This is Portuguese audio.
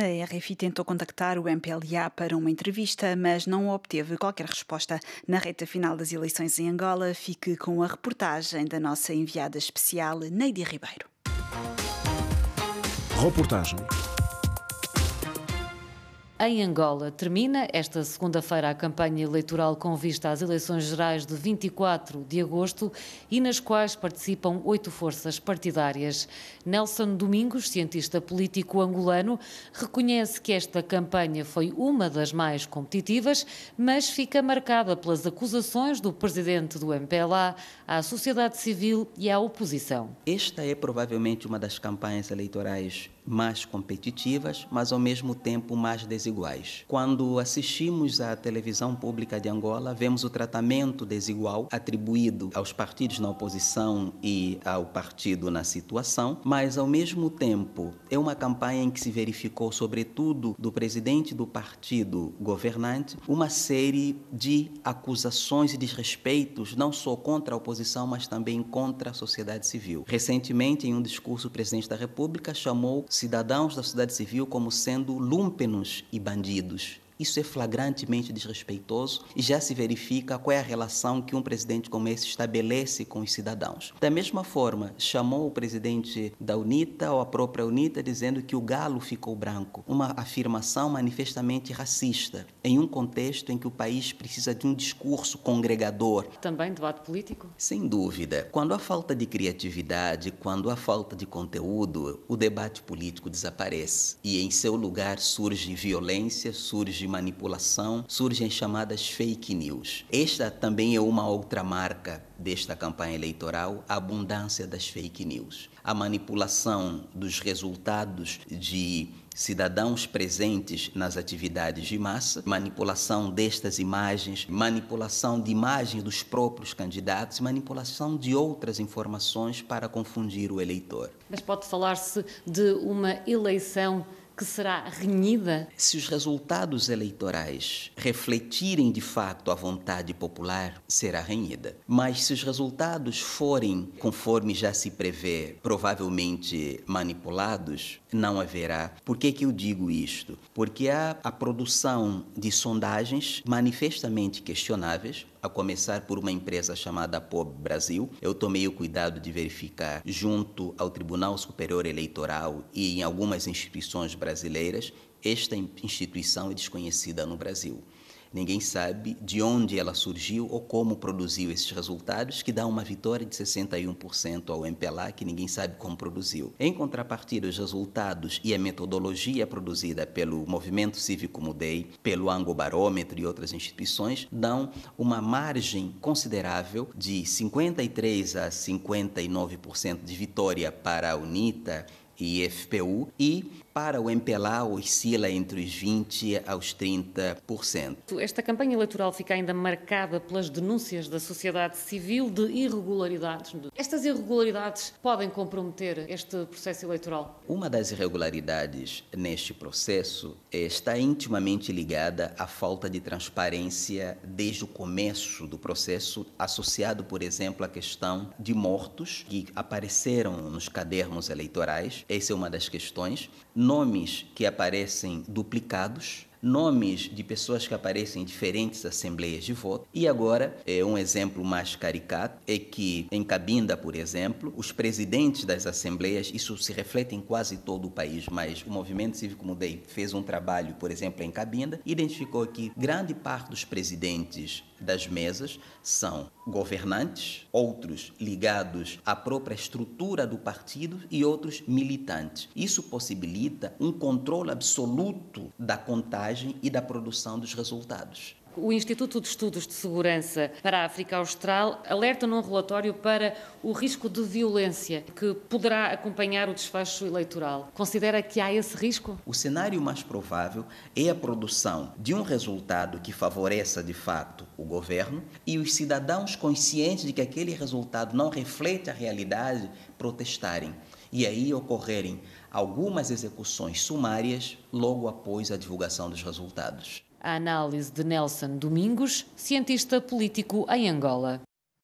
A RFI tentou contactar o MPLA para uma entrevista, mas não obteve qualquer resposta. Na reta final das eleições em Angola, fique com a reportagem da nossa enviada especial, Neide Ribeiro. Reportagem. Em Angola, termina esta segunda-feira a campanha eleitoral com vista às eleições gerais de 24 de agosto e nas quais participam 8 forças partidárias. Nelson Domingos, cientista político angolano, reconhece que esta campanha foi uma das mais competitivas, mas fica marcada pelas acusações do presidente do MPLA à sociedade civil e à oposição. Esta é provavelmente uma das campanhas eleitorais mais competitivas, mas ao mesmo tempo mais desiguais. Quando assistimos à televisão pública de Angola, vemos o tratamento desigual atribuído aos partidos na oposição e ao partido na situação, mas ao mesmo tempo é uma campanha em que se verificou, sobretudo do presidente do partido governante, uma série de acusações e desrespeitos, não só contra a oposição, mas também contra a sociedade civil. Recentemente, em um discurso, o presidente da República chamou cidadãos da sociedade civil como sendo lúmpenos e bandidos. Isso é flagrantemente desrespeitoso e já se verifica qual é a relação que um presidente como esse estabelece com os cidadãos. Da mesma forma, chamou o presidente da UNITA ou a própria UNITA dizendo que o galo ficou branco. Uma afirmação manifestamente racista, em um contexto em que o país precisa de um discurso congregador. Também debate político? Sem dúvida. Quando há falta de criatividade, quando há falta de conteúdo, o debate político desaparece. E em seu lugar surge violência, surge manipulação, surgem chamadas fake news. Esta também é uma outra marca desta campanha eleitoral, a abundância das fake news. A manipulação dos resultados de cidadãos presentes nas atividades de massa, manipulação destas imagens, manipulação de imagens dos próprios candidatos, manipulação de outras informações para confundir o eleitor. Mas pode falar-se de uma eleição que será renhida? Se os resultados eleitorais refletirem de facto a vontade popular, será renhida. Mas se os resultados forem, conforme já se prevê, provavelmente manipulados, não haverá. Por que eu digo isto? Porque há a produção de sondagens manifestamente questionáveis, a começar por uma empresa chamada POB Brasil. Eu tomei o cuidado de verificar junto ao Tribunal Superior Eleitoral e em algumas instituições brasileiras. Esta instituição é desconhecida no Brasil. Ninguém sabe de onde ela surgiu ou como produziu esses resultados, que dá uma vitória de 61% ao MPLA, que ninguém sabe como produziu. Em contrapartida, os resultados e a metodologia produzida pelo Movimento Cívico Mudei, pelo Angobarômetro e outras instituições, dão uma margem considerável de 53% a 59% de vitória para a UNITA e FPU, e para o MPLA oscila entre os 20% aos 30%. Esta campanha eleitoral fica ainda marcada pelas denúncias da sociedade civil de irregularidades. Estas irregularidades podem comprometer este processo eleitoral? Uma das irregularidades neste processo está intimamente ligada à falta de transparência desde o começo do processo, associado, por exemplo, à questão de mortos que apareceram nos cadernos eleitorais. Essa é uma das questões. Nomes que aparecem duplicados, nomes de pessoas que aparecem em diferentes assembleias de voto. E agora, um exemplo mais caricato é que em Cabinda, por exemplo, os presidentes das assembleias, isso se reflete em quase todo o país, mas o Movimento Cívico Mudei fez um trabalho, por exemplo, em Cabinda, identificou que grande parte dos presidentes das mesas são governantes, outros ligados à própria estrutura do partido e outros militantes. Isso possibilita um controle absoluto da contagem e da produção dos resultados. O Instituto de Estudos de Segurança para a África Austral alerta num relatório para o risco de violência que poderá acompanhar o desfecho eleitoral. Considera que há esse risco? O cenário mais provável é a produção de um resultado que favoreça, de fato, o governo e os cidadãos conscientes de que aquele resultado não reflete a realidade protestarem. E aí ocorrerem algumas execuções sumárias logo após a divulgação dos resultados. A análise de Nelson Domingos, cientista político em Angola.